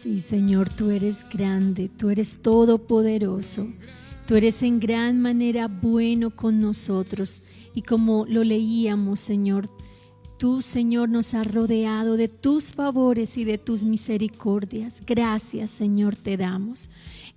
Sí, Señor, tú eres grande, tú eres todopoderoso, tú eres en gran manera bueno con nosotros. Y como lo leíamos, Señor, tú, Señor, nos has rodeado de tus favores y de tus misericordias. Gracias, Señor, te damos.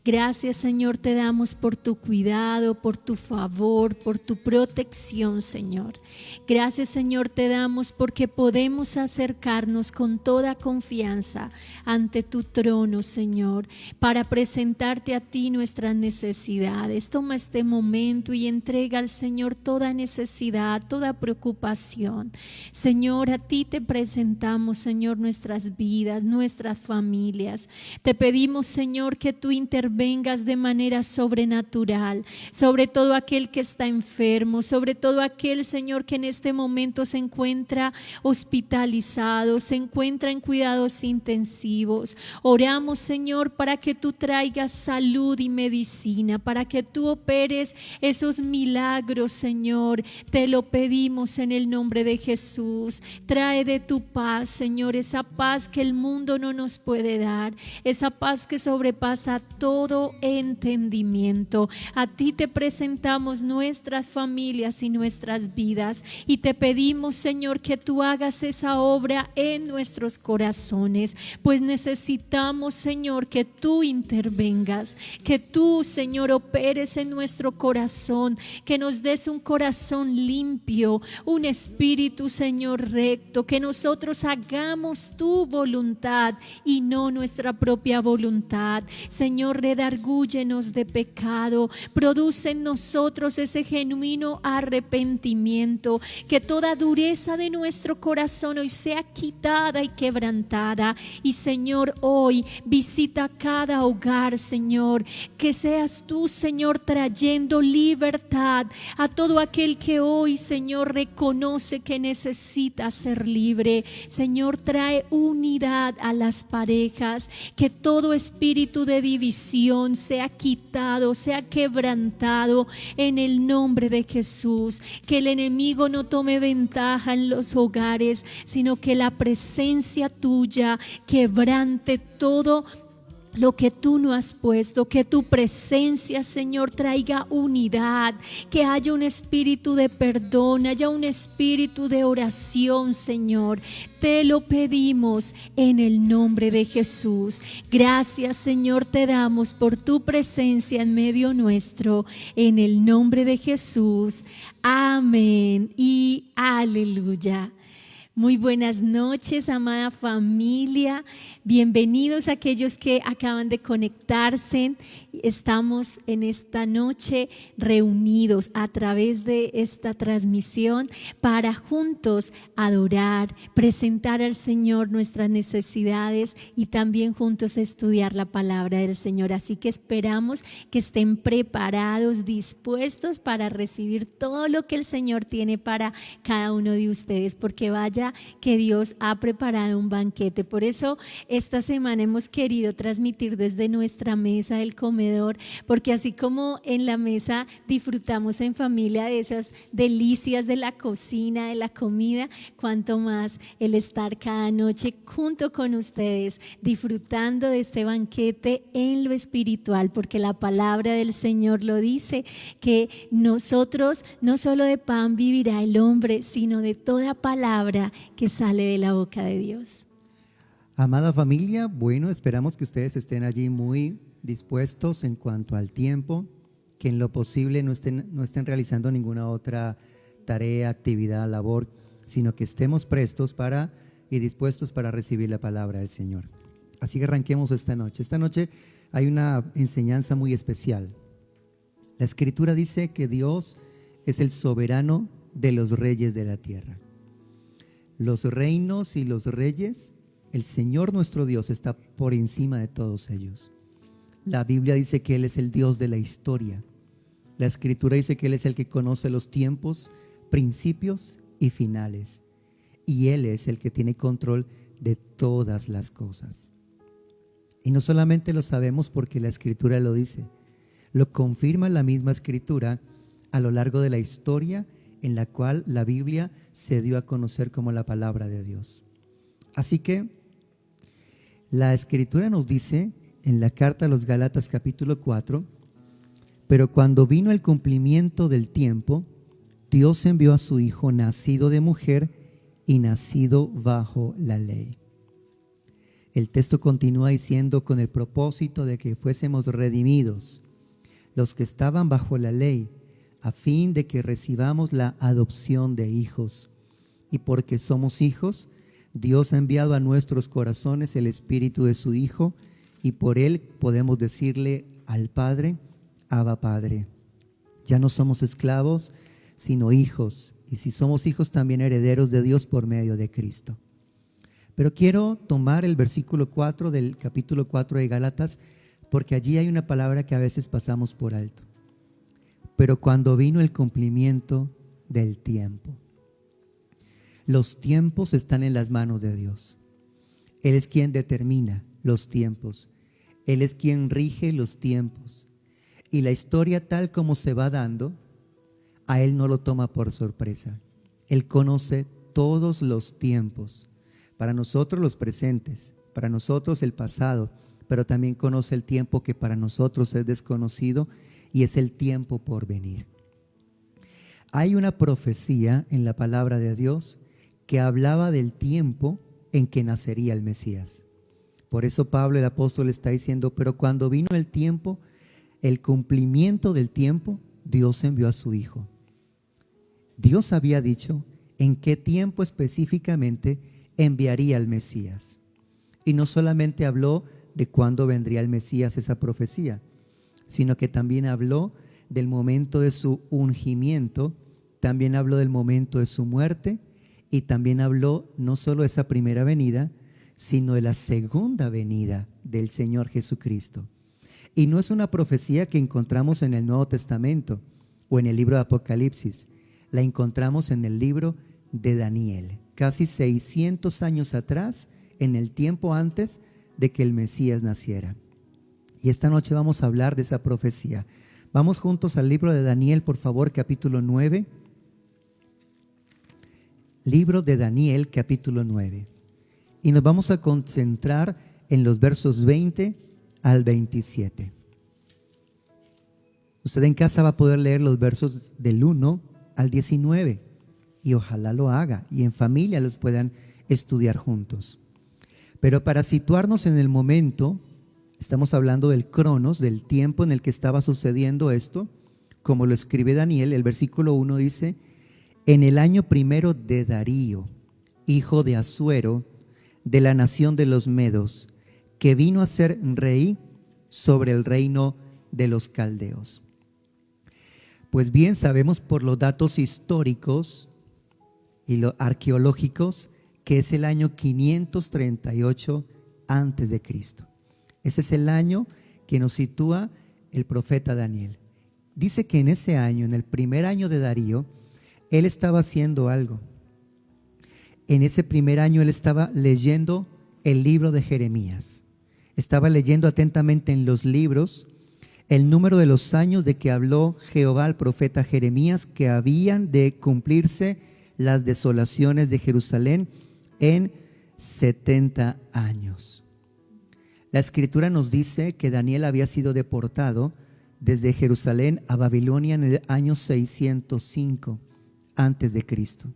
Gracias, Señor, te damos por tu cuidado, por tu favor, por tu protección, Señor. Gracias, Señor, te damos porque podemos acercarnos con toda confianza ante tu trono, Señor, para presentarte a ti nuestras necesidades. Toma este momento y entrega al Señor toda necesidad, toda preocupación. Señor, a ti te presentamos, Señor, nuestras vidas, nuestras familias. Te pedimos, Señor, que tú intervengas de manera sobrenatural sobre todo aquel que está enfermo, sobre todo aquel, Señor, que en este momento se encuentra hospitalizado, se encuentra en cuidados intensivos. Oramos, Señor, para que tú traigas salud y medicina, para que tú operes esos milagros, Señor. Te lo pedimos en el nombre de Jesús. Trae de tu paz, Señor, esa paz que el mundo no nos puede dar, esa paz que sobrepasa todo entendimiento. A ti te presentamos nuestras familias y nuestras vidas y te pedimos, Señor, que tú hagas esa obra en nuestros corazones, pues necesitamos, Señor, que tú intervengas, que tú, Señor, operes en nuestro corazón, que nos des un corazón limpio, un espíritu, Señor, recto, que nosotros hagamos tu voluntad y no nuestra propia voluntad. Señor, redargúyenos de pecado, produce en nosotros ese genuino arrepentimiento, que toda dureza de nuestro corazón hoy sea quitada y quebrantada. Y Señor, hoy visita cada hogar, Señor, que seas tú, Señor, trayendo libertad a todo aquel que hoy, Señor, reconoce que necesita ser libre. Señor, trae unidad a las parejas, que todo espíritu de división sea quitado, sea quebrantado en el nombre de Jesús. Que el enemigo no tome ventaja en los hogares, sino que la presencia tuya quebrante todo lo que tú no has puesto, que tu presencia, Señor, traiga unidad, que haya un espíritu de perdón, haya un espíritu de oración, Señor. Te lo pedimos en el nombre de Jesús. Gracias, Señor, te damos por tu presencia en medio nuestro, en el nombre de Jesús. Amén y aleluya. Muy buenas noches, amada familia. Bienvenidos a aquellos que acaban de conectarse. Estamos en esta noche reunidos a través de esta transmisión para juntos adorar, presentar al Señor nuestras necesidades y también juntos estudiar la palabra del Señor. Así que esperamos que estén preparados, dispuestos para recibir todo lo que el Señor tiene para cada uno de ustedes, porque vaya que Dios ha preparado un banquete. Por eso esta semana hemos querido transmitir desde nuestra mesa del comedor, porque así como en la mesa disfrutamos en familia de esas delicias de la cocina, de la comida, cuanto más el estar cada noche junto con ustedes disfrutando de este banquete en lo espiritual, porque la palabra del Señor lo dice, que nosotros no solo de pan vivirá el hombre, sino de toda palabra que sale de la boca de Dios. Amada familia, bueno, esperamos que ustedes estén allí muy dispuestos en cuanto al tiempo, que en lo posible no estén realizando ninguna otra tarea, actividad, labor, sino que estemos prestos y dispuestos para recibir la palabra del Señor. Así que arranquemos esta noche. Esta noche hay una enseñanza muy especial. La Escritura dice que Dios es el soberano de los reyes de la tierra. Los reinos y los reyes, el Señor nuestro Dios está por encima de todos ellos. La Biblia dice que Él es el Dios de la historia. La Escritura dice que Él es el que conoce los tiempos, principios y finales. Y Él es el que tiene control de todas las cosas. Y no solamente lo sabemos porque la Escritura lo dice, lo confirma la misma Escritura a lo largo de la historia en la cual la Biblia se dio a conocer como la palabra de Dios. Así que la Escritura nos dice en la carta a los Gálatas capítulo 4, pero cuando vino el cumplimiento del tiempo, Dios envió a su Hijo nacido de mujer y nacido bajo la ley. El texto continúa diciendo con el propósito de que fuésemos redimidos, los que estaban bajo la ley, a fin de que recibamos la adopción de hijos. Y porque somos hijos, Dios ha enviado a nuestros corazones el Espíritu de su Hijo, y por Él podemos decirle al Padre, Abba Padre. Ya no somos esclavos, sino hijos, y si somos hijos también herederos de Dios por medio de Cristo. Pero quiero tomar el versículo 4 del capítulo 4 de Gálatas, porque allí hay una palabra que a veces pasamos por alto. Pero cuando vino el cumplimiento del tiempo. Los tiempos están en las manos de Dios. Él es quien determina los tiempos. Él es quien rige los tiempos. Y la historia tal como se va dando, a Él no lo toma por sorpresa. Él conoce todos los tiempos. Para nosotros los presentes, para nosotros el pasado, pero también conoce el tiempo que para nosotros es desconocido y es el tiempo por venir. Hay una profecía en la palabra de Dios que hablaba del tiempo en que nacería el Mesías. Por eso Pablo el apóstol está diciendo, pero cuando vino el tiempo, el cumplimiento del tiempo, Dios envió a su Hijo. Dios había dicho en qué tiempo específicamente enviaría al Mesías. Y no solamente habló de cuándo vendría el Mesías, esa profecía, sino que también habló del momento de su ungimiento, también habló del momento de su muerte y también habló no solo de esa primera venida, sino de la segunda venida del Señor Jesucristo. Y no es una profecía que encontramos en el Nuevo Testamento o en el libro de Apocalipsis, la encontramos en el libro de Daniel, casi 600 años atrás, en el tiempo antes de que el Mesías naciera. Y esta noche vamos a hablar de esa profecía. Vamos juntos al libro de Daniel, por favor, capítulo 9. Libro de Daniel, capítulo 9. Y nos vamos a concentrar en los versos 20 al 27. Usted en casa va a poder leer los versos del 1 al 19 y ojalá lo haga y en familia los puedan estudiar juntos. Pero para situarnos en el momento, estamos hablando del cronos, del tiempo en el que estaba sucediendo esto, como lo escribe Daniel. El versículo 1 dice: en el año primero de Darío, hijo de Asuero, de la nación de los Medos, que vino a ser rey sobre el reino de los caldeos. Pues bien, sabemos por los datos históricos y los arqueológicos que es el año 538 antes de Cristo. Ese es el año que nos sitúa el profeta Daniel. Dice que en ese año, en el primer año de Darío, él estaba haciendo algo. En ese primer año él estaba leyendo el libro de Jeremías. Estaba leyendo atentamente en los libros el número de los años de que habló Jehová al profeta Jeremías, que habían de cumplirse las desolaciones de Jerusalén en 70 años. La Escritura nos dice que Daniel había sido deportado desde Jerusalén a Babilonia en el año 605 antes de Cristo,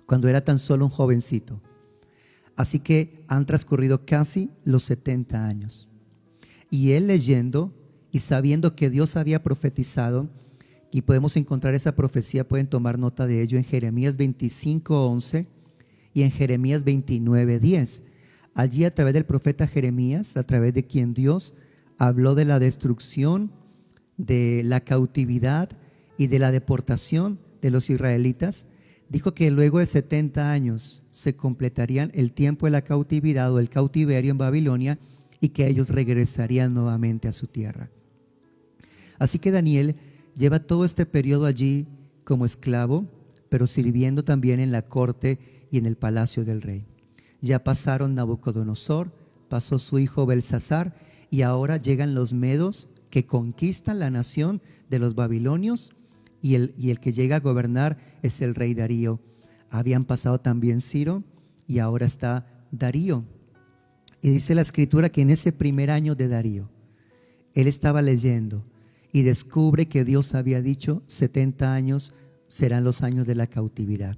cuando era tan solo un jovencito. Así que han transcurrido casi los 70 años. Y él leyendo y sabiendo que Dios había profetizado, y podemos encontrar esa profecía, pueden tomar nota de ello en Jeremías 25:11 y en Jeremías 29:10. Allí, a través del profeta Jeremías, a través de quien Dios habló de la destrucción, de la cautividad y de la deportación de los israelitas, dijo que luego de 70 años se completarían el tiempo de la cautividad o el cautiverio en Babilonia y que ellos regresarían nuevamente a su tierra. Así que Daniel lleva todo este periodo allí como esclavo, pero sirviendo también en la corte y en el palacio del rey. Ya pasaron Nabucodonosor, pasó su hijo Belsasar y ahora llegan los medos que conquistan la nación de los babilonios y el que llega a gobernar es el rey Darío. Habían pasado también Ciro y ahora está Darío. Y dice la escritura que en ese primer año de Darío, él estaba leyendo y descubre que Dios había dicho 70 años serán los años de la cautividad.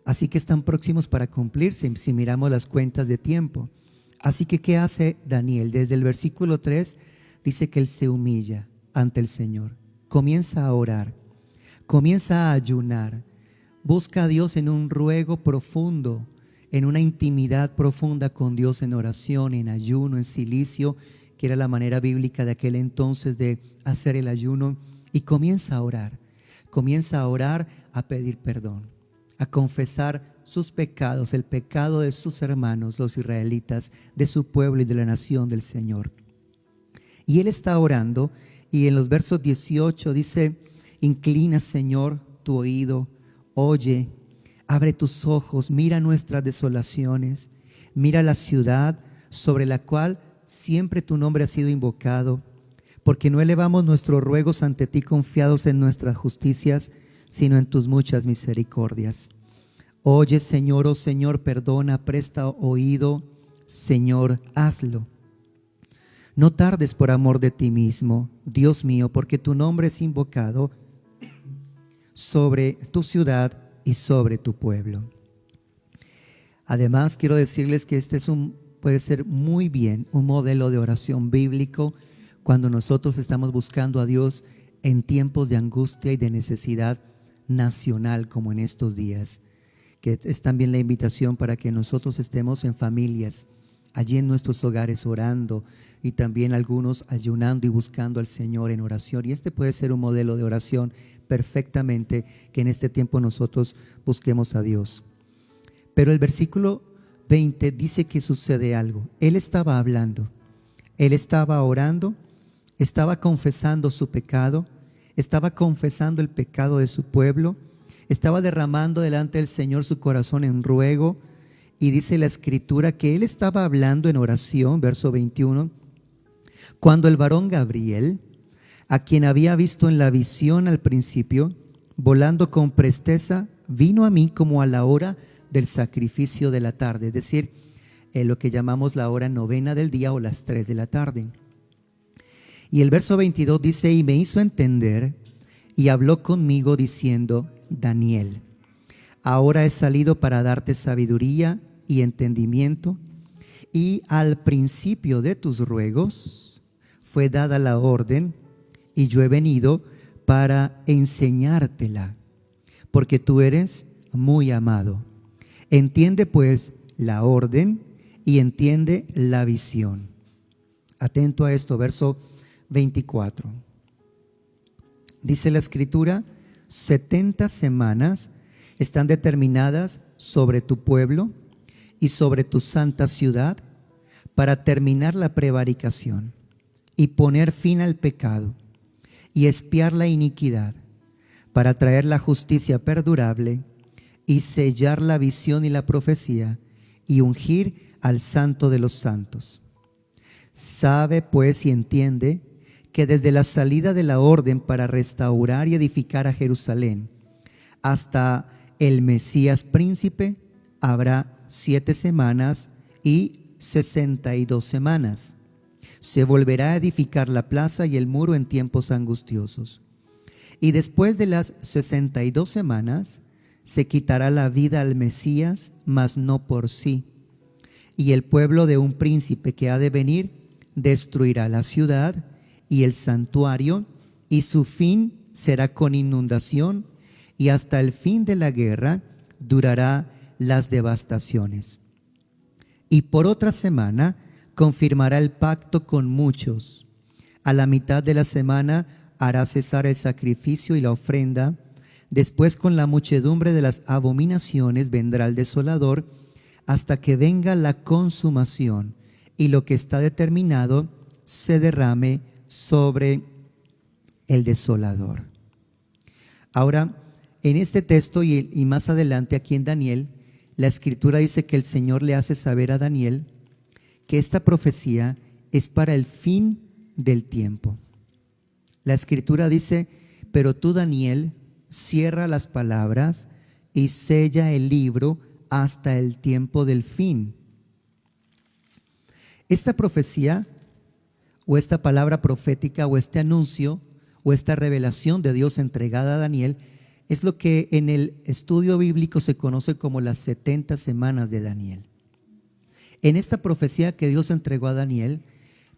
Así que están próximos para cumplirse si miramos las cuentas de tiempo. Así que, ¿qué hace Daniel? Desde el versículo 3 dice que él se humilla ante el Señor. Comienza a orar, comienza a ayunar, busca a Dios en un ruego profundo, en una intimidad profunda con Dios, en oración, en ayuno, en cilicio, que era la manera bíblica de aquel entonces de hacer el ayuno, y comienza a orar, a pedir perdón, a confesar sus pecados, el pecado de sus hermanos, los israelitas, de su pueblo y de la nación del Señor. Y él está orando, y en los versos 18 dice: inclina, Señor, tu oído, oye, abre tus ojos, mira nuestras desolaciones, mira la ciudad sobre la cual siempre tu nombre ha sido invocado, porque no elevamos nuestros ruegos ante ti confiados en nuestras justicias, sino en tus muchas misericordias. Oye, Señor, oh Señor, perdona, presta oído, Señor, hazlo. No tardes por amor de ti mismo, Dios mío, porque tu nombre es invocado sobre tu ciudad y sobre tu pueblo. Además, quiero decirles que puede ser muy bien un modelo de oración bíblico cuando nosotros estamos buscando a Dios en tiempos de angustia y de necesidad nacional, como en estos días, que es también la invitación para que nosotros estemos en familias, allí en nuestros hogares orando, y también algunos ayunando y buscando al Señor en oración. Y este puede ser un modelo de oración perfectamente, que en este tiempo nosotros busquemos a Dios. Pero el versículo 20 dice que sucede algo. Él estaba hablando, él estaba orando, estaba confesando su pecado, estaba confesando el pecado de su pueblo, estaba derramando delante del Señor su corazón en ruego. Y dice la escritura que él estaba hablando en oración, verso 21, cuando el varón Gabriel, a quien había visto en la visión al principio, volando con presteza, vino a mí como a la hora del sacrificio de la tarde, es decir, lo que llamamos la hora novena del día o las 3 de la tarde. Y el verso 22 dice: y me hizo entender y habló conmigo diciendo: Daniel, ahora he salido para darte sabiduría y entendimiento, y al principio de tus ruegos fue dada la orden, y yo he venido para enseñártela, porque tú eres muy amado. Entiende pues la orden y entiende la visión. Atento a esto, verso 24. Dice la escritura: 70 semanas están determinadas sobre tu pueblo y sobre tu santa ciudad para terminar la prevaricación y poner fin al pecado y expiar la iniquidad, para traer la justicia perdurable y sellar la visión y la profecía y ungir al santo de los santos. Sabe pues y entiende que desde la salida de la orden para restaurar y edificar a Jerusalén hasta el Mesías príncipe habrá 7 semanas y 62 semanas. Se volverá a edificar la plaza y el muro en tiempos angustiosos. Y después de las 62 semanas se quitará la vida al Mesías, mas no por sí. Y el pueblo de un príncipe que ha de venir destruirá la ciudad y el santuario, y su fin será con inundación, y hasta el fin de la guerra durará las devastaciones. y por otra semana confirmará el pacto con muchos. A la mitad de la semana hará cesar el sacrificio y la ofrenda. Después, con la muchedumbre de las abominaciones, vendrá el desolador hasta que venga la consumación y lo que está determinado se derrame sobre el desolador. Ahora, en este texto y más adelante aquí en Daniel, la Escritura dice que el Señor le hace saber a Daniel que esta profecía es para el fin del tiempo. La Escritura dice: pero tú, Daniel, cierra las palabras y sella el libro hasta el tiempo del fin. Esta profecía o esta palabra profética o este anuncio o esta revelación de Dios entregada a Daniel es lo que en el estudio bíblico se conoce como las 70 semanas de Daniel. En esta profecía que Dios entregó a Daniel,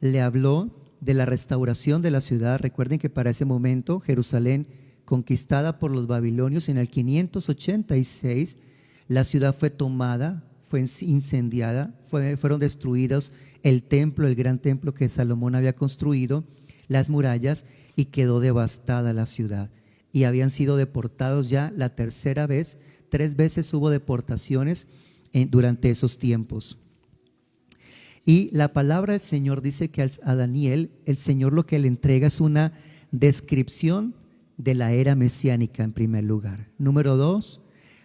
le habló de la restauración de la ciudad. Recuerden que para ese momento Jerusalén, conquistada por los babilonios en el 586, la ciudad fue tomada, fue incendiada, fueron destruidos el templo, el gran templo que Salomón había construido, las murallas, y quedó devastada la ciudad. Y habían sido deportados ya la tercera vez. 3 veces hubo deportaciones durante esos tiempos. Y la palabra del Señor dice que a Daniel, el Señor lo que le entrega es una descripción de la era mesiánica en primer lugar. Número 2,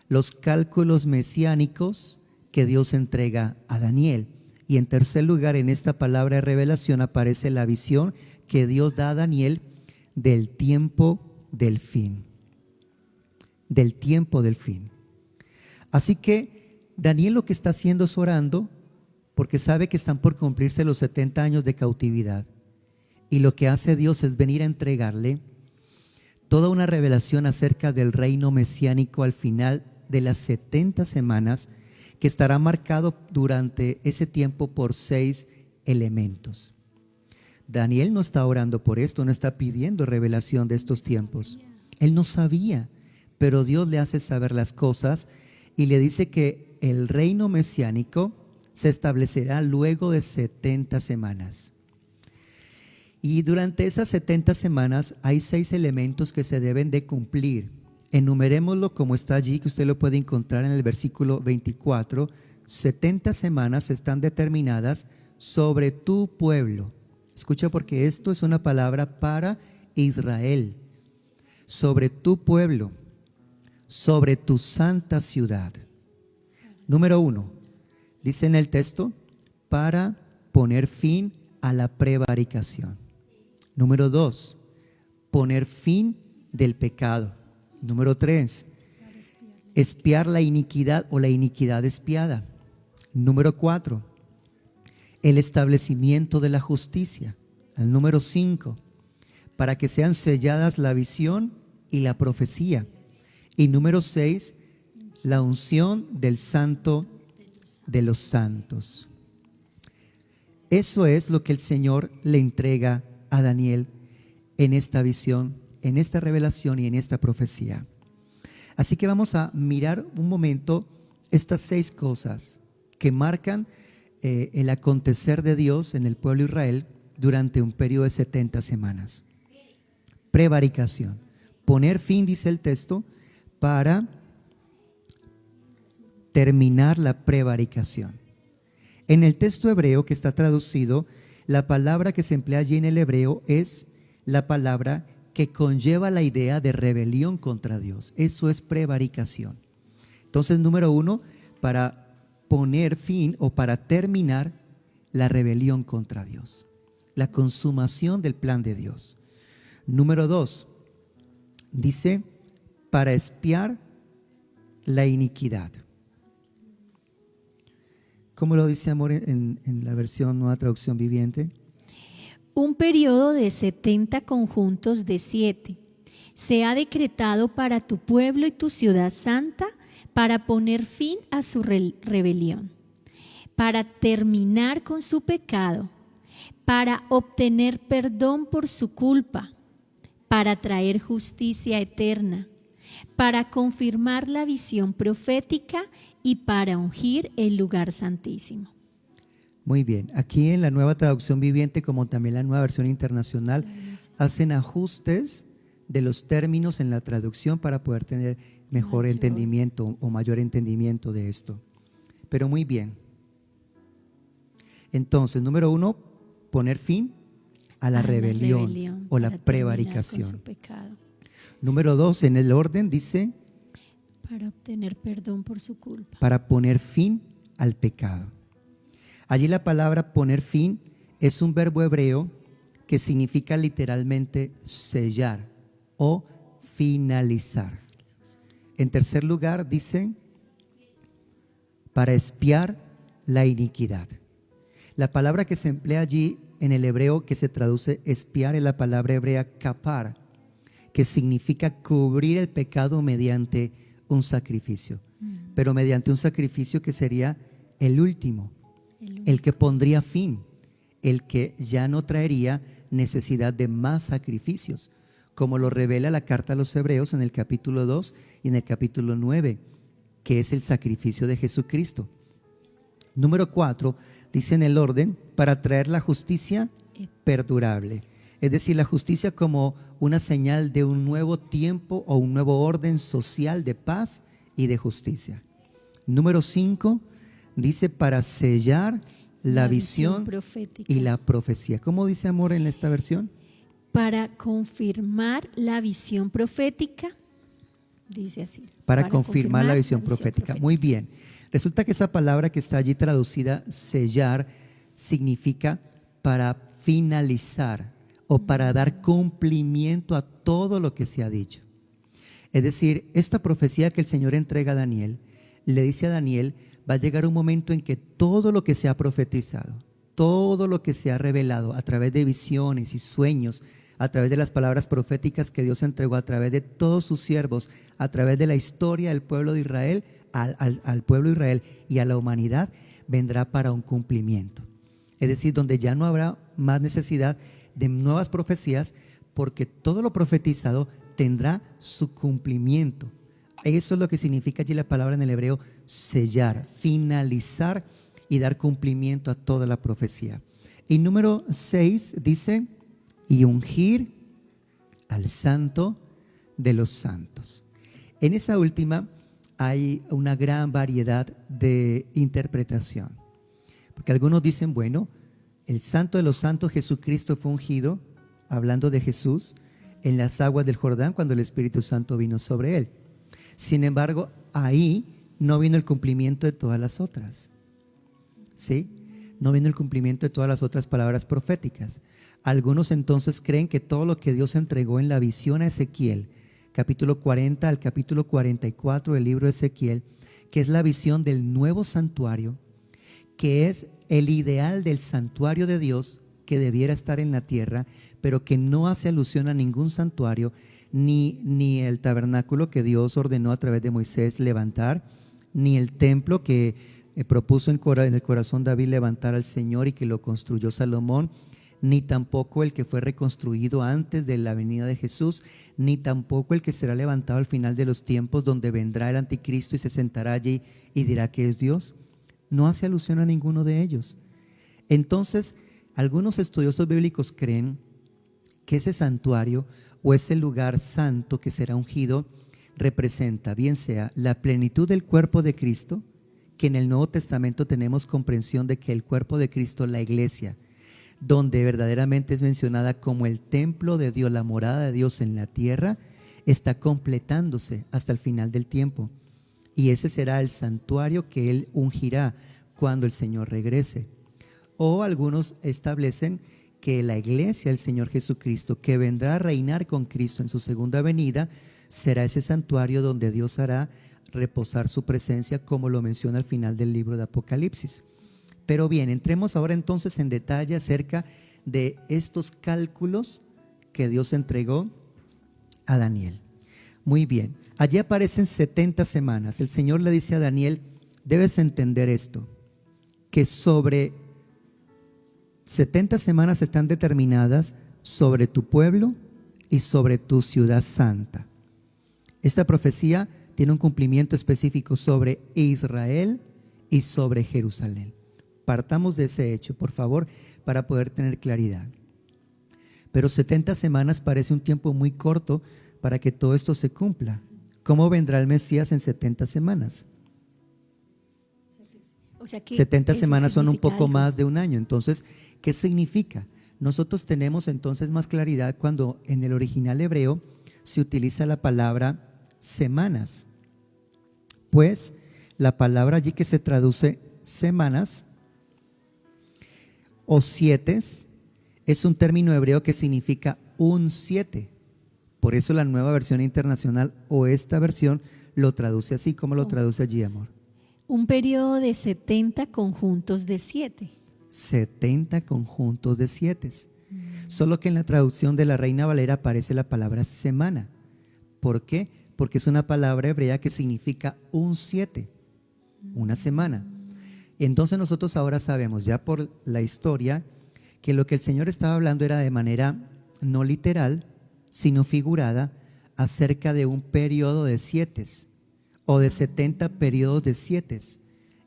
los cálculos mesiánicos que Dios entrega a Daniel. Y en tercer lugar, en esta palabra de revelación aparece la visión que Dios da a Daniel del tiempo del fin. Del tiempo del fin. Así que Daniel lo que está haciendo es orando, porque sabe que están por cumplirse los 70 años de cautividad. Y lo que hace Dios es venir a entregarle toda una revelación acerca del reino mesiánico al final de las 70 semanas, que estará marcado durante ese tiempo por 6 elementos. Daniel no está orando por esto, no está pidiendo revelación de estos tiempos. Él no sabía, pero Dios le hace saber las cosas y le dice que el reino mesiánico se establecerá luego de 70 semanas. Y durante esas 70 semanas hay 6 elementos que se deben de cumplir. Enumerémoslo como está allí, que usted lo puede encontrar en el versículo 24. 70 semanas están determinadas sobre tu pueblo. Escucha, porque esto es una palabra para Israel. Sobre tu pueblo, sobre tu santa ciudad. Número 1, dice en el texto, para poner fin a la prevaricación. Número 2, poner fin del pecado. Número 3, expiar la iniquidad o la iniquidad expiada. Número 4, el establecimiento de la justicia. El número 5, para que sean selladas la visión y la profecía. Y número 6, la unción del santo de los santos. Eso es lo que el Señor le entrega a Daniel en esta visión, en esta revelación y en esta profecía. Así que vamos a mirar un momento estas 6 cosas que marcan el acontecer de Dios en el pueblo de Israel durante un periodo de 70 semanas. Prevaricación. Poner fin, dice el texto, para terminar la prevaricación. En el texto hebreo que está traducido, la palabra que se emplea allí en el hebreo es la palabra que conlleva la idea de rebelión contra Dios. Eso es prevaricación. Entonces, número 1, para poner fin o para terminar la rebelión contra Dios, la consumación del plan de Dios. Número 2, dice, para expiar la iniquidad. ¿Cómo lo dice, amor, en la versión Nueva Traducción Viviente? Un periodo de 70 conjuntos de 7 se ha decretado para tu pueblo y tu ciudad santa para poner fin a su rebelión, para terminar con su pecado, para obtener perdón por su culpa, para traer justicia eterna, para confirmar la visión profética y para ungir el lugar santísimo. Muy bien. Aquí en la Nueva Traducción Viviente, como también la Nueva Versión Internacional, hacen ajustes de los términos en la traducción para poder tener mejor entendimiento o mayor entendimiento de esto. Pero muy bien. Entonces, número 1, poner fin a la rebelión o la prevaricación. Número 2, en el orden dice, para obtener perdón por su culpa. Para poner fin al pecado. Allí la palabra poner fin es un verbo hebreo que significa literalmente sellar o finalizar. En tercer lugar dice, para expiar la iniquidad. La palabra que se emplea allí en el hebreo que se traduce expiar es la palabra hebrea kapar, que significa cubrir el pecado mediante un sacrificio, pero mediante un sacrificio que sería el último, el que pondría fin, el que ya no traería necesidad de más sacrificios, como lo revela la carta a los Hebreos en el capítulo 2 y en el capítulo 9, que es el sacrificio de Jesucristo. Número 4, dice en el orden, para traer la justicia perdurable. Es decir, la justicia como una señal de un nuevo tiempo o un nuevo orden social de paz y de justicia. Número 5, dice para sellar la visión profética y la profecía. ¿Cómo dice, amor, en esta versión? Para confirmar la visión profética, dice así. Para confirmar la visión profética. Muy bien. Resulta que esa palabra que está allí traducida, sellar, significa para finalizar o para dar cumplimiento a todo lo que se ha dicho. Es decir, esta profecía que el Señor entrega a Daniel, le dice a Daniel, va a llegar un momento en que todo lo que se ha profetizado, todo lo que se ha revelado a través de visiones y sueños, a través de las palabras proféticas que Dios entregó a través de todos sus siervos, a través de la historia del pueblo de Israel, al pueblo de Israel y a la humanidad, vendrá para un cumplimiento. Es decir, donde ya no habrá más necesidad de nuevas profecías, porque todo lo profetizado tendrá su cumplimiento. Eso es lo que significa allí la palabra en el hebreo, sellar, finalizar y dar cumplimiento a toda la profecía. Y número 6 dice, y ungir al santo de los santos. En esa última hay una gran variedad de interpretación. Porque algunos dicen, bueno, el santo de los santos, Jesucristo, fue ungido, hablando de Jesús, en las aguas del Jordán cuando el Espíritu Santo vino sobre él. Sin embargo, ahí no vino el cumplimiento de todas las otras. ¿Sí? No vino el cumplimiento de todas las otras palabras proféticas. Algunos entonces creen que todo lo que Dios entregó en la visión a Ezequiel, capítulo 40 al capítulo 44 del libro de Ezequiel, que es la visión del nuevo santuario, que es el ideal del santuario de Dios que debiera estar en la tierra, pero que no hace alusión a ningún santuario, ni el tabernáculo que Dios ordenó a través de Moisés levantar, ni el templo que propuso en el corazón David levantar al Señor y que lo construyó Salomón, ni tampoco el que fue reconstruido antes de la venida de Jesús, ni tampoco el que será levantado al final de los tiempos, donde vendrá el anticristo y se sentará allí y dirá que es Dios. No hace alusión a ninguno de ellos. Entonces, algunos estudiosos bíblicos creen que ese santuario o ese lugar santo que será ungido representa, bien sea la plenitud del cuerpo de Cristo, que en el Nuevo Testamento tenemos comprensión de que el cuerpo de Cristo, la iglesia, donde verdaderamente es mencionada como el templo de Dios, la morada de Dios en la tierra, está completándose hasta el final del tiempo. Y ese será el santuario que Él ungirá cuando el Señor regrese. O algunos establecen que la iglesia del Señor Jesucristo, que vendrá a reinar con Cristo en su segunda venida, será ese santuario donde Dios hará reposar su presencia, como lo menciona al final del libro de Apocalipsis. Pero bien, entremos ahora entonces en detalle acerca de estos cálculos que Dios entregó a Daniel. Muy bien, allí aparecen 70 semanas. El Señor le dice a Daniel, debes entender esto, que sobre 70 semanas están determinadas sobre tu pueblo y sobre tu ciudad santa. Esta profecía tiene un cumplimiento específico sobre Israel y sobre Jerusalén. partamos de ese hecho, por favor, para poder tener claridad. Pero 70 semanas parece un tiempo muy corto para que todo esto se cumpla. ¿Cómo vendrá el Mesías en 70 semanas? O sea que 70 eso semanas son un significa poco algo. más de un año. Entonces, ¿qué significa? Nosotros tenemos entonces más claridad cuando en el original hebreo se utiliza la palabra semanas. Pues la palabra allí que se traduce semanas o sietes es un término hebreo que significa un 7. Por eso la Nueva Versión Internacional o esta versión lo traduce así. ¿Cómo lo traduce allí, amor? Un periodo de 70 conjuntos de 7. 70 conjuntos de 7. Solo que en la traducción de la Reina Valera aparece la palabra semana. ¿Por qué? Porque es una palabra hebrea que significa un 7, una semana. Entonces nosotros ahora sabemos ya por la historia que lo que el Señor estaba hablando era de manera no literal, sino figurada, acerca de un periodo de 7 o de 70 periodos de 7.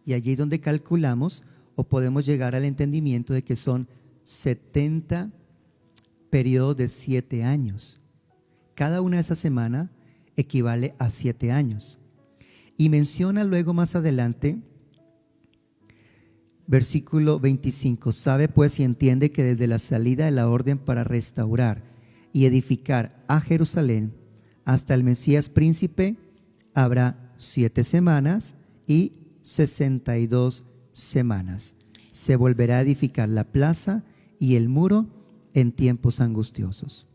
Y allí donde calculamos o podemos llegar al entendimiento de que son 70 periodos de 7 años. Cada una de esas semanas equivale a 7 años. Y menciona luego más adelante, versículo 25, sabe pues y entiende que desde la salida de la orden para restaurar y edificar a Jerusalén hasta el Mesías príncipe habrá 7 semanas y 62 semanas. Se volverá a edificar la plaza y el muro en tiempos angustiosos.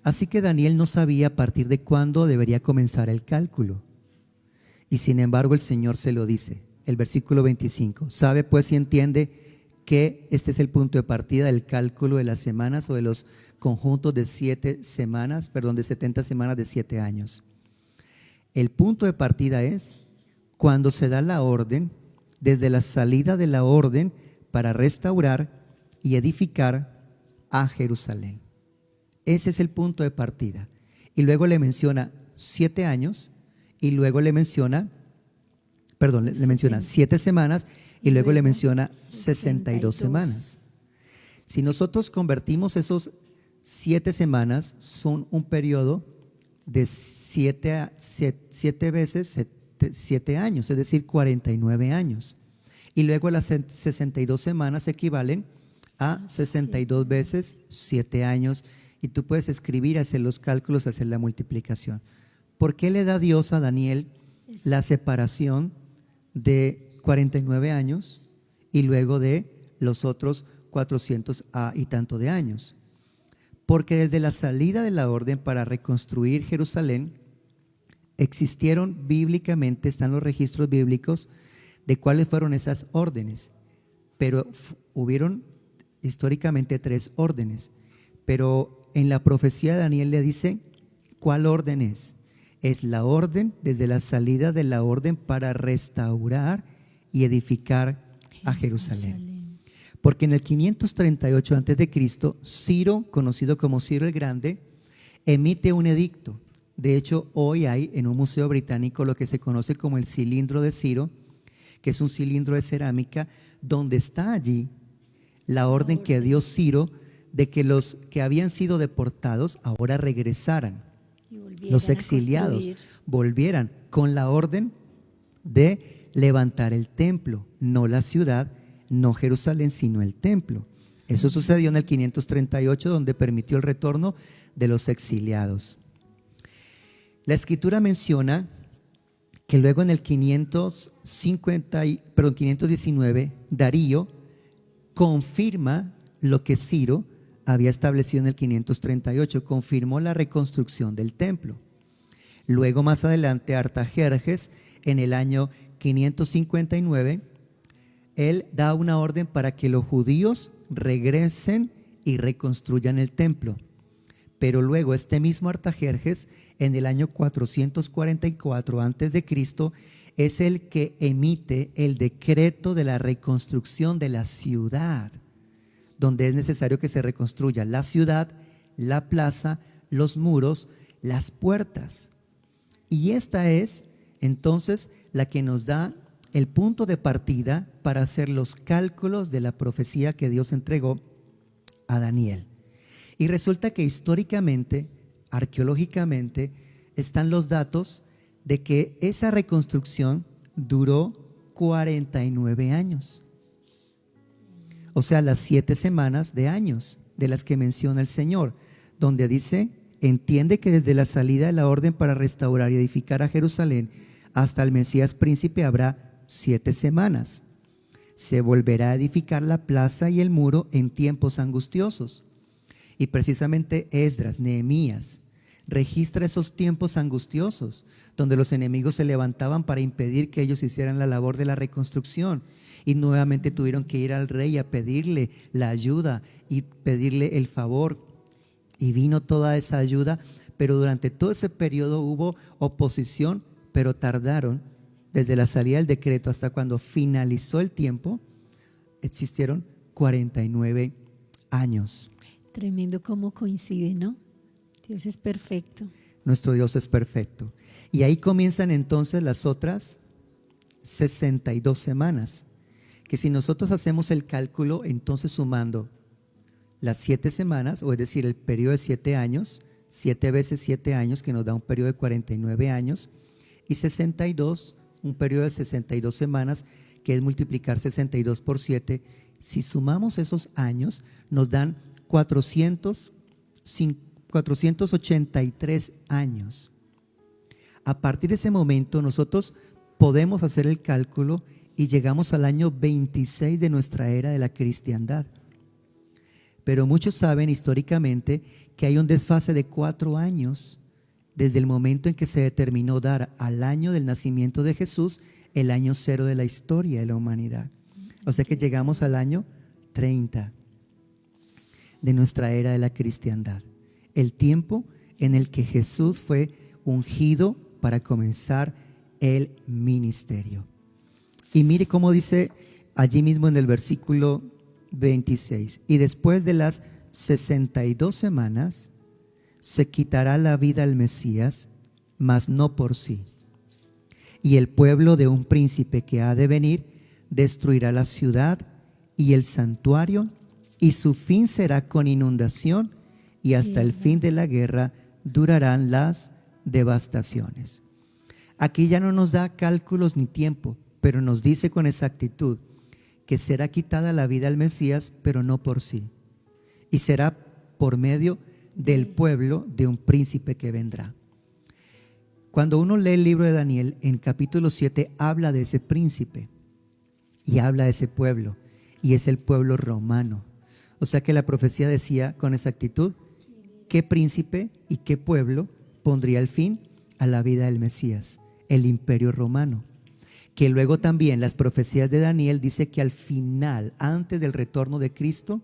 Así que Daniel no sabía a partir de cuándo debería comenzar el cálculo. Y sin embargo el Señor se lo dice. El versículo 25. Sabe pues y entiende que este es el punto de partida del cálculo de las semanas o de los conjuntos de 70 semanas de 7 años. El punto de partida es cuando se da la orden, desde la salida de la orden para restaurar y edificar a Jerusalén. Ese es el punto de partida. Y luego le menciona 7 años y luego le menciona 7 semanas y luego le menciona 62 semanas. Si nosotros convertimos esos 7 semanas, son un periodo de 7 veces 7 años, es decir, 49 años. Y luego las 62 semanas equivalen a 62 veces 7 años. Y tú puedes escribir, hacer los cálculos, hacer la multiplicación. ¿Por qué le da Dios a Daniel la separación de 49 años y luego de los otros 400 y tanto de años? Porque desde la salida de la orden para reconstruir Jerusalén, existieron bíblicamente, están los registros bíblicos de cuáles fueron esas órdenes. Pero hubieron históricamente 3 órdenes. Pero en la profecía de Daniel le dice cuál orden es. Es la orden desde la salida de la orden para restaurar y edificar a Jerusalén. Porque en el 538 a.C., Ciro, conocido como Ciro el Grande, emite un edicto. De hecho, hoy hay en un museo británico lo que se conoce como el cilindro de Ciro, que es un cilindro de cerámica, donde está allí la orden que dio Ciro de que los que habían sido deportados ahora regresaran. Los exiliados volvieran con la orden de levantar el templo, no la ciudad, no Jerusalén, sino el templo. Eso sucedió en el 538, donde permitió el retorno de los exiliados. La escritura menciona que luego en el 519, Darío confirma lo que Ciro había establecido en el 538, confirmó la reconstrucción del templo. Luego más adelante Artajerjes, en el año 559, él da una orden para que los judíos regresen y reconstruyan el templo. Pero luego este mismo Artajerjes, en el año 444 a.C., es el que emite el decreto de la reconstrucción de la ciudad, donde es necesario que se reconstruya la ciudad, la plaza, los muros, las puertas. Y esta es entonces la que nos da el punto de partida para hacer los cálculos de la profecía que Dios entregó a Daniel. Y resulta que históricamente, arqueológicamente, están los datos de que esa reconstrucción duró 49 años. O sea, las 7 semanas de años de las que menciona el Señor, donde dice: entiende que desde la salida de la orden para restaurar y edificar a Jerusalén hasta el Mesías príncipe habrá 7 semanas. Se volverá a edificar la plaza y el muro en tiempos angustiosos. Y precisamente Esdras, Nehemías, registra esos tiempos angustiosos, donde los enemigos se levantaban para impedir que ellos hicieran la labor de la reconstrucción. Y nuevamente tuvieron que ir al rey a pedirle la ayuda y pedirle el favor. Y vino toda esa ayuda, pero durante todo ese periodo hubo oposición, pero tardaron. Desde la salida del decreto hasta cuando finalizó el tiempo, existieron 49 años. Tremendo cómo coincide, ¿no? Dios es perfecto. Nuestro Dios es perfecto. Y ahí comienzan entonces las otras 62 semanas. Que si nosotros hacemos el cálculo, entonces sumando las 7 semanas, o es decir, el periodo de 7 años, 7 veces 7 años, que nos da un periodo de 49 años, y 62, un periodo de 62 semanas, que es multiplicar 62 por 7. Si sumamos esos años, nos dan 483 años. A partir de ese momento, nosotros podemos hacer el cálculo y llegamos al año 26 de nuestra era de la cristiandad. Pero muchos saben históricamente que hay un desfase de 4 años desde el momento en que se determinó dar al año del nacimiento de Jesús el año 0 de la historia de la humanidad. O sea que llegamos al año 30 de nuestra era de la cristiandad, el tiempo en el que Jesús fue ungido para comenzar el ministerio. Y mire cómo dice allí mismo en el versículo 26: y después de las 62 semanas se quitará la vida al Mesías, mas no por sí. Y el pueblo de un príncipe que ha de venir destruirá la ciudad y el santuario, y su fin será con inundación, y hasta el fin de la guerra durarán las devastaciones. Aquí ya no nos da cálculos ni tiempo, pero nos dice con exactitud que será quitada la vida al Mesías, pero no por sí, y será por medio del pueblo de un príncipe que vendrá. Cuando uno lee el libro de Daniel, en capítulo 7 habla de ese príncipe y habla de ese pueblo, y es el pueblo romano. O sea que la profecía decía con exactitud qué príncipe y qué pueblo pondría el fin a la vida del Mesías: el imperio romano. Que luego también las profecías de Daniel dice que al final, antes del retorno de Cristo,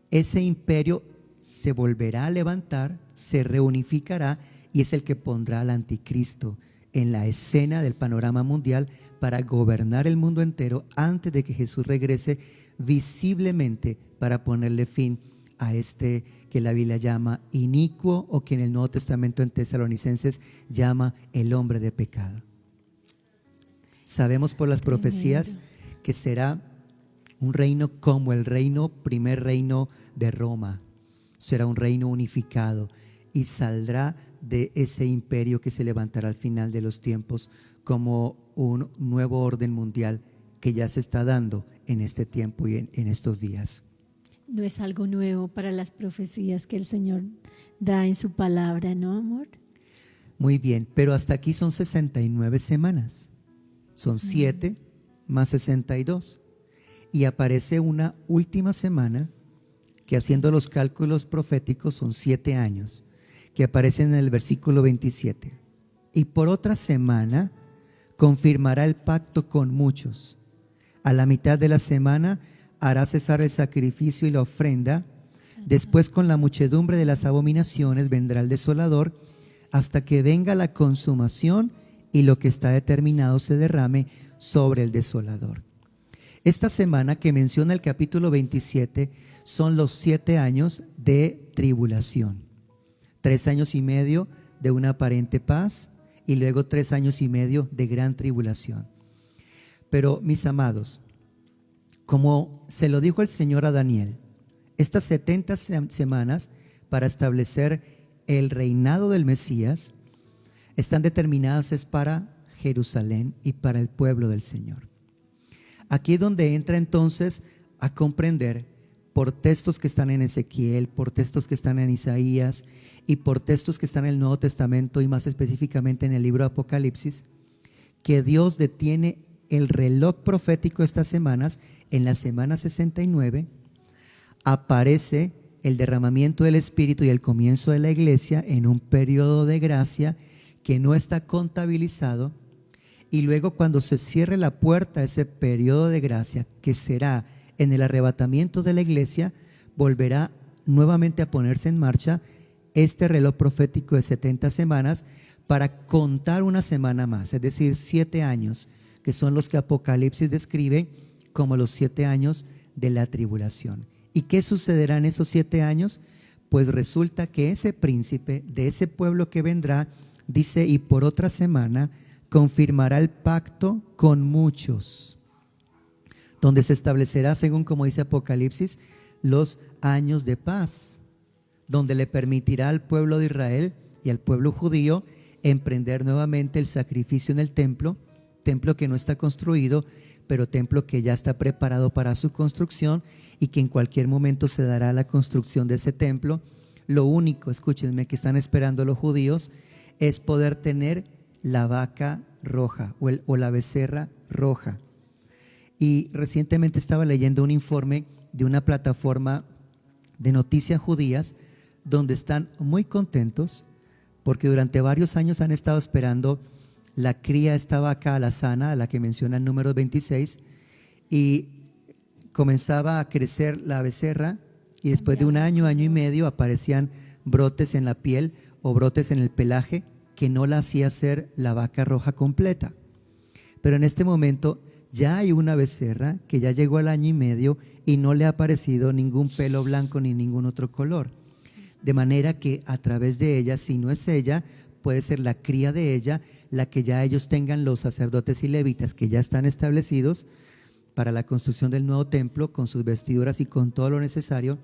ese imperio se volverá a levantar, se reunificará, y es el que pondrá al anticristo en la escena del panorama mundial para gobernar el mundo entero antes de que Jesús regrese visiblemente para ponerle fin a este que la Biblia llama inicuo, o que en el Nuevo Testamento en Tesalonicenses llama el hombre de pecado. Sabemos por las profecías que será un reino como el primer reino de Roma. Será un reino unificado y saldrá de ese imperio que se levantará al final de los tiempos como un nuevo orden mundial que ya se está dando en este tiempo y en estos días. No es algo nuevo para las profecías que el Señor da en su palabra, ¿no, amor? Muy bien, pero hasta aquí son 69 semanas. Son 7 más 62. Y aparece una última semana que, haciendo los cálculos proféticos, son 7 años, que aparece en el versículo 27. Y por otra semana confirmará el pacto con muchos. A la mitad de la semana hará cesar el sacrificio y la ofrenda. Después, con la muchedumbre de las abominaciones, vendrá el desolador, hasta que venga la consumación y lo que está determinado se derrame sobre el desolador. Esta semana que menciona el capítulo 27 son los 7 años de tribulación. 3 años y medio de una aparente paz, y luego 3 años y medio de gran tribulación. Pero mis amados, como se lo dijo el Señor a Daniel, estas 70 semanas para establecer el reinado del Mesías están determinadas es para Jerusalén y para el pueblo del Señor. Aquí es donde entra entonces a comprender por textos que están en Ezequiel, por textos que están en Isaías y por textos que están en el Nuevo Testamento y más específicamente en el libro de Apocalipsis, que Dios detiene el reloj profético estas semanas. En la semana 69 aparece el derramamiento del Espíritu y el comienzo de la iglesia en un periodo de gracia que no está contabilizado, y luego cuando se cierre la puerta a ese periodo de gracia, que será en el arrebatamiento de la iglesia, volverá nuevamente a ponerse en marcha este reloj profético de 70 semanas para contar una semana más, es decir, 7 años, que son los que Apocalipsis describe como los 7 años de la tribulación. ¿Y qué sucederá en esos 7 años? Pues resulta que ese príncipe de ese pueblo que vendrá, dice, y por otra semana confirmará el pacto con muchos, donde se establecerá, según como dice Apocalipsis, los años de paz, donde le permitirá al pueblo de Israel y al pueblo judío emprender nuevamente el sacrificio en el templo que no está construido, pero templo que ya está preparado para su construcción y que en cualquier momento se dará la construcción de ese templo. Lo único, escúchenme, que están esperando los judíos es poder tener la vaca roja o la becerra roja. Y recientemente estaba leyendo un informe de una plataforma de noticias judías donde están muy contentos porque durante varios años han estado esperando la cría de esta vaca alazana, a la que menciona el número 26, y comenzaba a crecer la becerra y después de un año, año y medio aparecían brotes en la piel o brotes en el pelaje que no la hacía ser la vaca roja completa. Pero en este momento ya hay una becerra que ya llegó al año y medio y no le ha aparecido ningún pelo blanco ni ningún otro color. De manera que a través de ella, si no es ella, puede ser la cría de ella, la que ya ellos tengan los sacerdotes y levitas que ya están establecidos para la construcción del nuevo templo, con sus vestiduras y con todo lo necesario,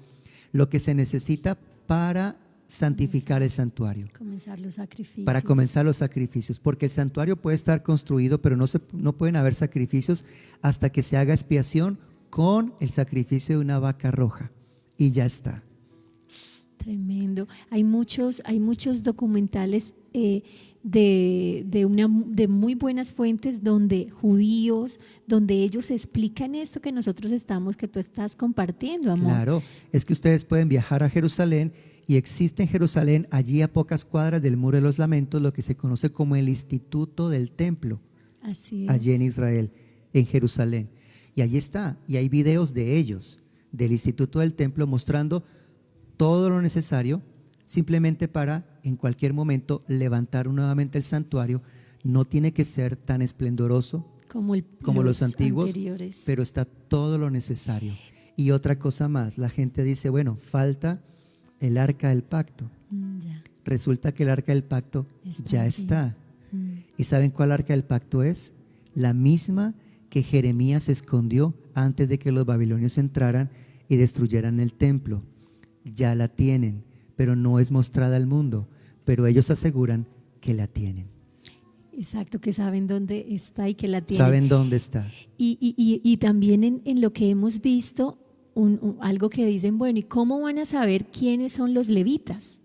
lo que se necesita para santificar el santuario. Comenzar los sacrificios. Para comenzar los sacrificios, porque el santuario puede estar construido, pero no pueden haber sacrificios hasta que se haga expiación con el sacrificio de una vaca roja, y ya está. Tremendo. Hay muchos documentales de muy buenas fuentes donde judíos, donde ellos explican esto que nosotros que tú estás compartiendo, amor. Claro, es que ustedes pueden viajar a Jerusalén y existe en Jerusalén, allí a pocas cuadras del Muro de los Lamentos, lo que se conoce como el Instituto del Templo. Así es. Allí en Israel, en Jerusalén. Y allí está, y hay videos de ellos, del Instituto del Templo, mostrando todo lo necesario simplemente para en cualquier momento levantar nuevamente el santuario. No tiene que ser tan esplendoroso como los antiguos anteriores, pero está todo lo necesario. Y otra cosa más, la gente dice, bueno, falta el arca del pacto. Ya. Resulta que el arca del pacto ya está. ¿Y saben cuál arca del pacto es? La misma que Jeremías escondió antes de que los babilonios entraran y destruyeran el templo. Ya la tienen, pero no es mostrada al mundo, pero ellos aseguran que la tienen. Exacto, que saben dónde está y que la tienen. Saben dónde está. Y también en lo que hemos visto, algo que dicen, bueno, ¿y cómo van a saber quiénes son los levitas?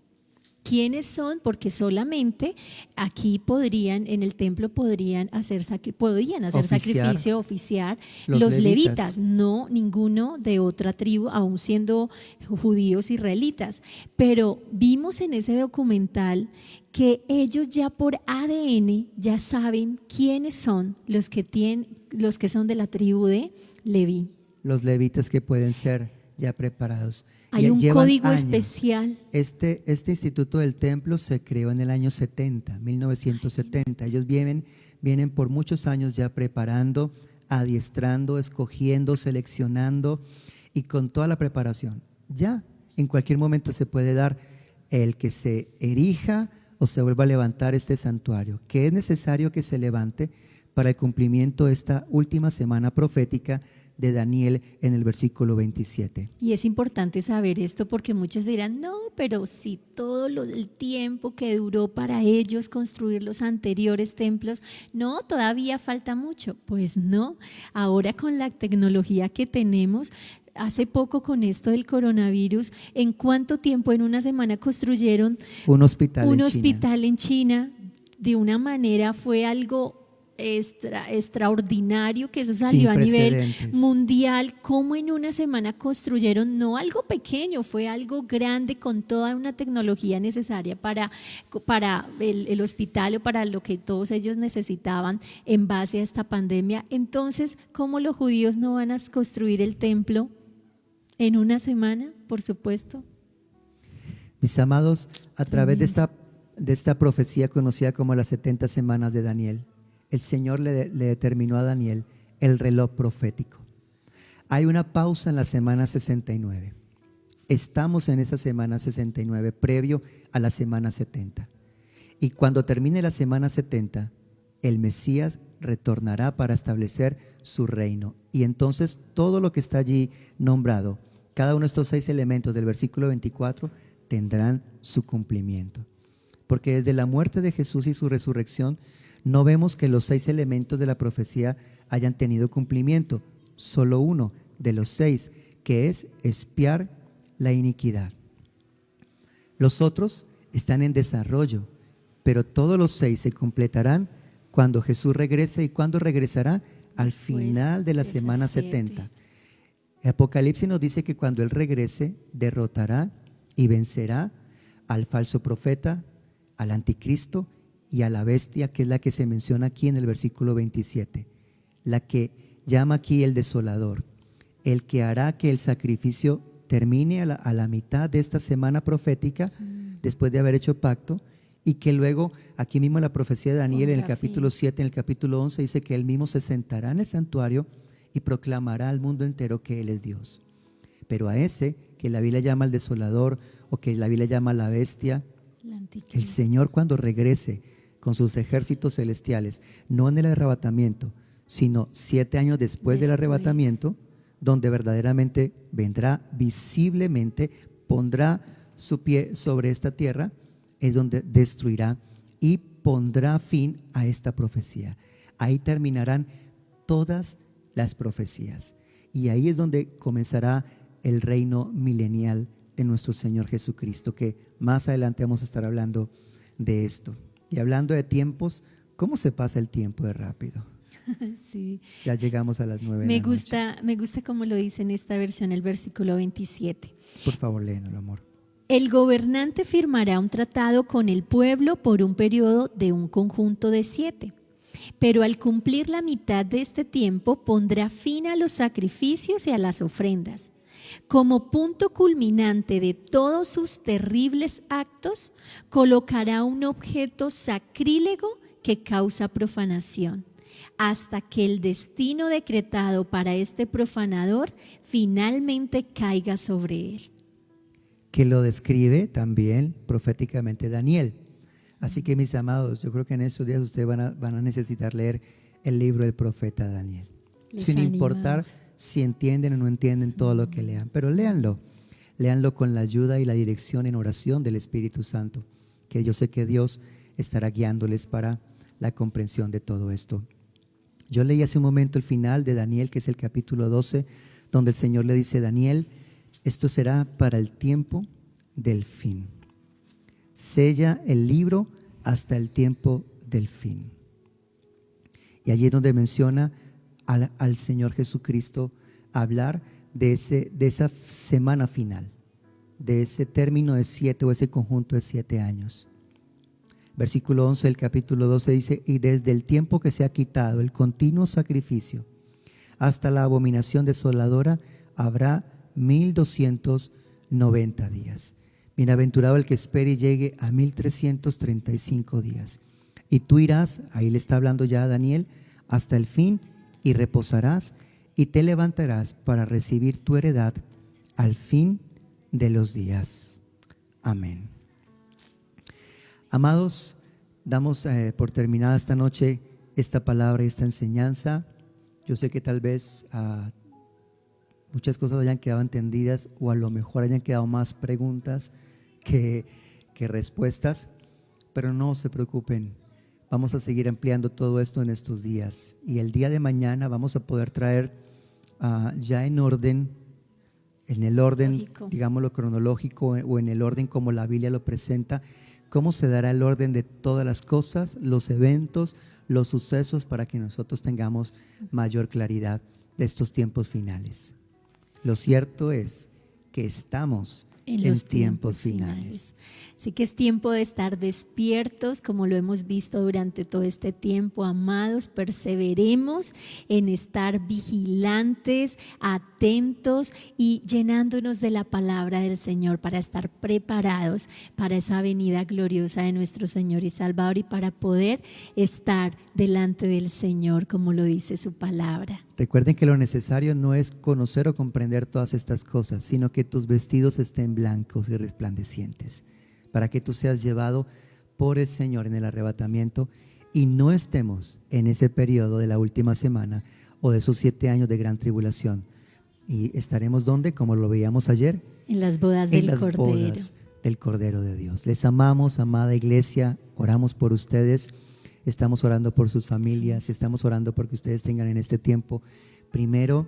¿Quiénes son? Porque solamente aquí en el templo podían hacer sacrificio oficial los levitas, no ninguno de otra tribu, aún siendo judíos israelitas. Pero vimos en ese documental que ellos ya por ADN ya saben quiénes son los que son de la tribu de Leví. Los levitas que pueden ser ya preparados. Hay un código especial. Este Instituto del Templo se creó en el año 1970. Ellos vienen por muchos años ya preparando, adiestrando, escogiendo, seleccionando y con toda la preparación. Ya en cualquier momento se puede dar el que se erija o se vuelva a levantar este santuario, que es necesario que se levante para el cumplimiento de esta última semana profética de Daniel en el versículo 27. Y es importante saber esto porque muchos dirán, no, pero si el tiempo que duró para ellos construir los anteriores templos, no, todavía falta mucho. Pues no, ahora con la tecnología que tenemos, hace poco con esto del coronavirus, ¿en cuánto tiempo? En una semana construyeron un hospital en China. De una manera fue algo extraordinario, que eso salió a nivel mundial. Como en una semana construyeron no algo pequeño, fue algo grande con toda una tecnología necesaria para el hospital o para lo que todos ellos necesitaban en base a esta pandemia. Entonces, ¿cómo los judíos no van a construir el templo en una semana? Por supuesto. Mis amados, a través de esta profecía conocida como las 70 semanas de Daniel, el Señor le determinó a Daniel el reloj profético. Hay una pausa en la semana 69. Estamos en esa semana 69, previo a la semana 70. Y cuando termine la semana 70, el Mesías retornará para establecer su reino. Y entonces todo lo que está allí nombrado, cada uno de estos 6 elementos del versículo 24, tendrán su cumplimiento. Porque desde la muerte de Jesús y su resurrección, no vemos que los 6 elementos de la profecía hayan tenido cumplimiento, solo uno de los 6, que es expiar la iniquidad. Los otros están en desarrollo, pero todos los 6 se completarán cuando Jesús regrese. ¿Y cuándo regresará? Al final de la semana 70. El Apocalipsis nos dice que cuando Él regrese, derrotará y vencerá al falso profeta, al anticristo y a la bestia, que es la que se menciona aquí en el versículo 27, la que llama aquí el desolador, el que hará que el sacrificio termine a la mitad de esta semana profética, después de haber hecho pacto, y que luego, aquí mismo en la profecía de Daniel, en el capítulo 7, en el capítulo 11, dice que Él mismo se sentará en el santuario y proclamará al mundo entero que Él es Dios. Pero a ese, que la Biblia llama el desolador, o que la Biblia llama la bestia, el Señor, cuando regrese con sus ejércitos celestiales, no en el arrebatamiento, sino 7 años después del arrebatamiento, donde verdaderamente vendrá visiblemente, pondrá su pie sobre esta tierra, es donde destruirá y pondrá fin a esta profecía. Ahí terminarán todas las profecías, y ahí es donde comenzará el reino milenial de nuestro Señor Jesucristo, que más adelante vamos a estar hablando de esto. Y hablando de tiempos, ¿cómo se pasa el tiempo de rápido? Sí. Ya llegamos a las 9 de la noche. Me gusta como lo dice en esta versión, el versículo 27. Por favor, léenlo, amor. El gobernante firmará un tratado con el pueblo por un periodo de un conjunto de 7. Pero al cumplir la mitad de este tiempo, pondrá fin a los sacrificios y a las ofrendas. Como punto culminante de todos sus terribles actos, colocará un objeto sacrílego que causa profanación, hasta que el destino decretado para este profanador finalmente caiga sobre él. Que lo describe también proféticamente Daniel. Así que, mis amados, yo creo que en estos días ustedes van a necesitar leer el libro del profeta Daniel. Sin importar si entienden o no entienden todo lo que lean, pero léanlo con la ayuda y la dirección en oración del Espíritu Santo, que yo sé que Dios estará guiándoles para la comprensión de todo esto. Yo leí hace un momento el final de Daniel, que es el capítulo 12, donde el Señor le dice: Daniel, esto será para el tiempo del fin. Sella el libro hasta el tiempo del fin. Y allí es donde menciona al Señor Jesucristo hablar de esa semana final, de ese término de 7 o ese conjunto de 7 años. Versículo 11 del capítulo 12 dice: y desde el tiempo que se ha quitado el continuo sacrificio hasta la abominación desoladora habrá 1290 días. Bienaventurado el que espere y llegue a 1335 días. Y tú irás, ahí le está hablando ya a Daniel, hasta el fin, y reposarás y te levantarás para recibir tu heredad al fin de los días. Amén. Amados, damos por terminada esta noche esta palabra y esta enseñanza. Yo sé que tal vez muchas cosas hayan quedado entendidas o a lo mejor hayan quedado más preguntas que respuestas, pero no se preocupen. Vamos a seguir ampliando todo esto en estos días y el día de mañana vamos a poder traer ya en el orden, Lógico. digámoslo cronológico o en el orden como la Biblia lo presenta, cómo se dará el orden de todas las cosas, los eventos, los sucesos para que nosotros tengamos mayor claridad de estos tiempos finales. Lo cierto es que estamos en los tiempos finales. Así que es tiempo de estar despiertos, como lo hemos visto durante todo este tiempo, amados. Perseveremos en estar vigilantes, atentos y llenándonos de la palabra del Señor para estar preparados para esa venida gloriosa de nuestro Señor y Salvador y para poder estar delante del Señor, como lo dice su palabra. Recuerden que lo necesario no es conocer o comprender todas estas cosas, sino que tus vestidos estén blancos y resplandecientes, para que tú seas llevado por el Señor en el arrebatamiento y no estemos en ese periodo de la última semana o de esos 7 años de gran tribulación. Y estaremos ¿dónde? Como lo veíamos ayer, En las bodas del Cordero. bodas del Cordero de Dios. Les amamos, amada iglesia, oramos por ustedes. Estamos orando por sus familias, estamos orando porque ustedes tengan en este tiempo, primero,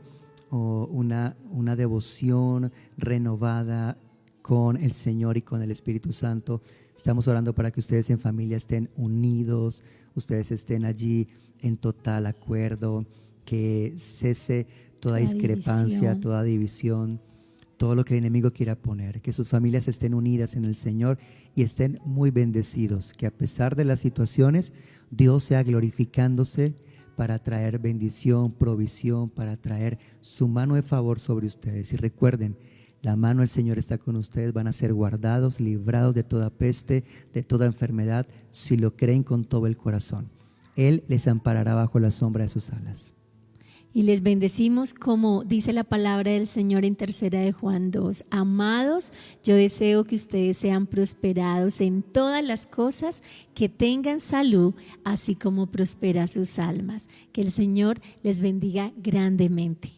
una devoción renovada con el Señor y con el Espíritu Santo. Estamos orando para que ustedes en familia estén unidos, ustedes estén allí en total acuerdo, que cese toda discrepancia, toda división, todo lo que el enemigo quiera poner, que sus familias estén unidas en el Señor y estén muy bendecidos, que a pesar de las situaciones, Dios sea glorificándose para traer bendición, provisión, para traer su mano de favor sobre ustedes. Y recuerden, la mano del Señor está con ustedes, van a ser guardados, librados de toda peste, de toda enfermedad, si lo creen con todo el corazón. Él les amparará bajo la sombra de sus alas. Y les bendecimos como dice la palabra del Señor en 3 de Juan 2. Amados, yo deseo que ustedes sean prosperados en todas las cosas, que tengan salud, así como prospera sus almas. Que el Señor les bendiga grandemente.